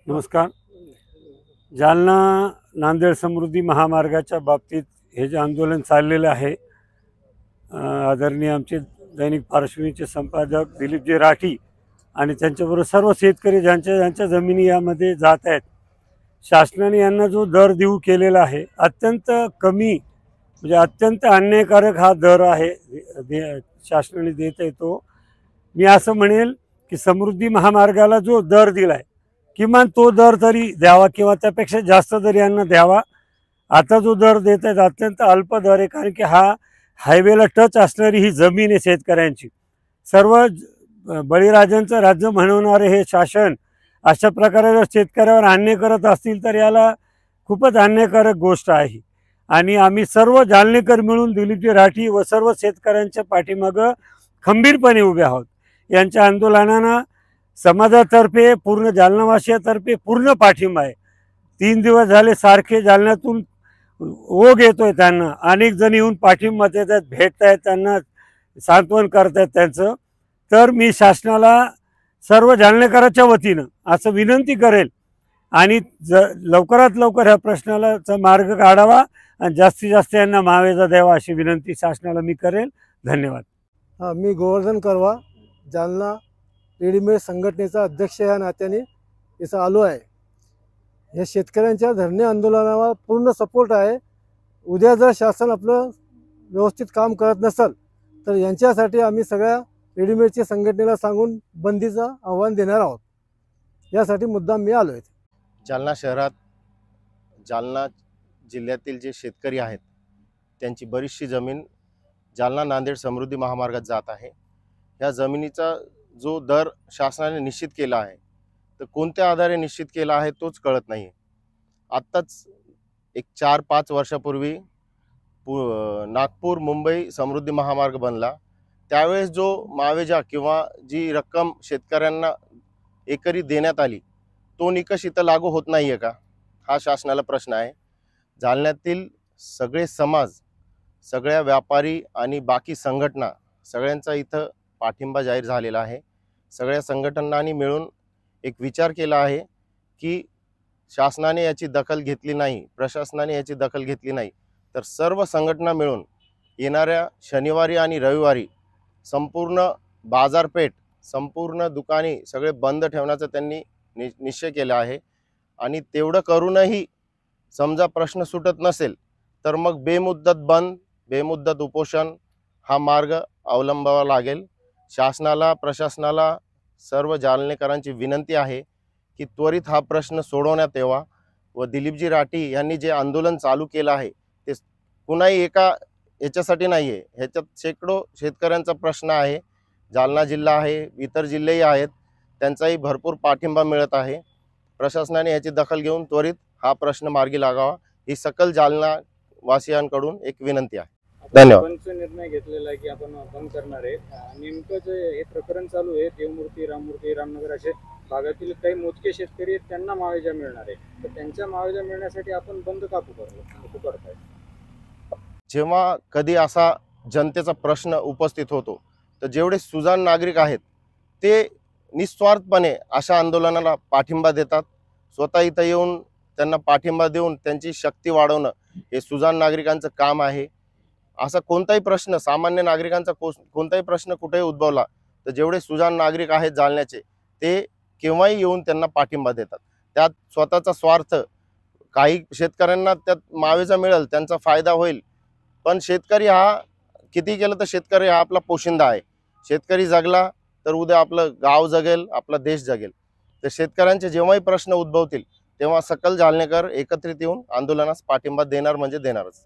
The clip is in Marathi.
नमस्कार. जालना नांदेड समृद्धी महामार्गाच्या बाबतीत हे जे आंदोलन चाललेलं आहे, आदरणीय आमचे दैनिक पार्श्वनीचे संपादक दिलीपजी राठी आणि त्यांच्याबरोबर सर्व शेतकरी ज्यांच्या जमिनी यामध्ये जात आहेत, शासनाने यांना जो दर देऊ केलेला आहे अत्यंत कमी, म्हणजे अत्यंत अन्यायकारक हा दर आहे शासनाने देत आहे. तो मी असं म्हणेल की समृद्धी महामार्गाला जो दर दिला आहे किमान तो दर तरी द्यावा किंवा त्यापेक्षा जास्त दर यांना द्यावा. आता जो दर देत आहेत अत्यंत अल्प दर आहे, कारण की हा हायवेला टच असणारी ही जमीन आहे शेतकऱ्यांची. सर्व बळीराजांचं राज्य म्हणवणारे हे शासन अशा प्रकारे जर शेतकऱ्यावर अन्याय करत असतील तर याला खूपच अन्यायकारक गोष्ट आहे. आणि आम्ही सर्व जालनेकर मिळून दिलीपजी राठी व सर्व शेतकऱ्यांच्या पाठीमागं खंबीरपणे उभे आहोत. यांच्या आंदोलनांना समाजातर्फे पूर्ण जालनावासियातर्फे पूर्ण पाठिंबा आहे. 3 दिवस झाले सारखे जालन्यातून ओघ येतोय त्यांना, अनेक जण येऊन पाठिंबा देतात, भेटतायत, त्यांना सांत्वन करतायत त्यांचं. तर मी शासनाला सर्व जालनेकरांच्या वतीनं असं विनंती करेल आणि लवकरात लवकर ह्या प्रश्नाला मार्ग काढावा आणि जास्तीत जास्त यांना मावेजा द्यावा अशी विनंती शासनाला मी करेल. धन्यवाद. मी गोवर्धन करवा, जालना रेडीमेड संघटनेचा अध्यक्ष या नात्याने इथं आलो आहे. या शेतकऱ्यांच्या धरणे आंदोलनाला पूर्ण सपोर्ट आहे. उद्या जर शासन आपलं व्यवस्थित काम करत नसेल तर यांच्यासाठी आम्ही सगळ्या रेडीमेडच्या संघटनेला सांगून बंदीचं आव्हान देणार आहोत. यासाठी मुद्दाम मी आलो आहे. जालना शहरात, जालना जिल्ह्यातील जे शेतकरी आहेत त्यांची बरीचशी जमीन जालना नांदेड समृद्धी महामार्गात जात आहे. ह्या जमिनीचा जो दर शासनाने निश्चित केला आहे तर कोणत्या आधारे निश्चित केला आहे तोच कळत नाही. आत्ताच एक 4-5 वर्षापूर्वी नागपूर मुंबई समृद्धी महामार्ग बनला, त्यावेळेस जो मावेजा किंवा जी रक्कम शेतकऱ्यांना एकरी देण्यात आली तो निकष इथं लागू होत नाही आहे का, हा शासनाला प्रश्न आहे. जालन्यातील सगळे समाज, सगळ्या व्यापारी आणि बाकी संघटना सगळ्यांचा इथं पाठिंबा जाहीर झालेला आहे. सगळ्या संघटनांनी मिळून एक विचार केला आहे की शासनाने याची दखल घेतली नाही, प्रशासनाने याची दखल घेतली नाही तर सर्व संघटना मिळून येणाऱ्या शनिवारी आणि रविवारी संपूर्ण बाजारपेठ, संपूर्ण दुकाने सगळे बंद ठेवण्याचा त्यांनी निश्चय केला आहे. आणि तेवढं करूनही समजा प्रश्न सुटत नसेल तर मग बेमुद्दत बंद, बेमुद्दत उपोषण हा मार्ग अवलंबावा लागेल. शासनाला, प्रशासनाला, सर्व जालनेकरांची विनंती आहे की त्वरित हा प्रश्न सोडवण्यात यावा व दिलीपजी राठी यांनी जे आंदोलन चालू केलं आहे ते कुणाही एका याच्यासाठी नाही आहे. ह्याच्यात शेकडो शेतकऱ्यांचा प्रश्न आहे. जालना जिल्हा आहे, इतर जिल्हेही आहेत, त्यांचाही भरपूर पाठिंबा मिळत आहे. प्रशासनाने याची दखल घेऊन त्वरित हा प्रश्न मार्गी लागावा ही सकल जालना वासियांकडून एक विनंती आहे. धन्यवाद. निर्णय घेतलेला आहे की आपण बंद करणार आहे. नेमकं जे हे प्रकरण चालू आहे, देवमूर्ती, राममूर्ती, रामनगर असे भागातील काही मोजके शेतकरी आहेत, त्यांना मावेजा मिळणार आहे. तर त्यांच्या मावेजा मिळण्यासाठी आपण बंद का पुकारताय? जेव्हा कधी असा जनतेचा प्रश्न उपस्थित होतो तर जेवढे सुजाण नागरिक आहेत ते निस्वार्थपणे अशा आंदोलनाला पाठिंबा देतात. स्वतः इथं येऊन त्यांना पाठिंबा देऊन त्यांची शक्ती वाढवणं हे सुजाण नागरिकांचं काम आहे. असा कोणताही प्रश्न, सामान्य नागरिकांचा कोणताही प्रश्न कुठेही उद्भवला तर जेवढे सुजाण नागरिक आहेत जालन्याचे ते केव्हाही येऊन त्यांना पाठिंबा देतात. त्यात स्वतःचा स्वार्थ, काही शेतकऱ्यांना त्यात मावेजा मिळेल, त्यांचा फायदा होईल, पण शेतकरी हा किती केलं तर शेतकरी हा आपला पोशिंदा आहे. शेतकरी जगला तर उद्या आपलं गाव जगेल, आपला देश जगेल. तर शेतकऱ्यांचे जेव्हाही प्रश्न उद्भवतील तेव्हा सकल जालनेकर एकत्रित येऊन आंदोलनास पाठिंबा देणार म्हणजे देणारच.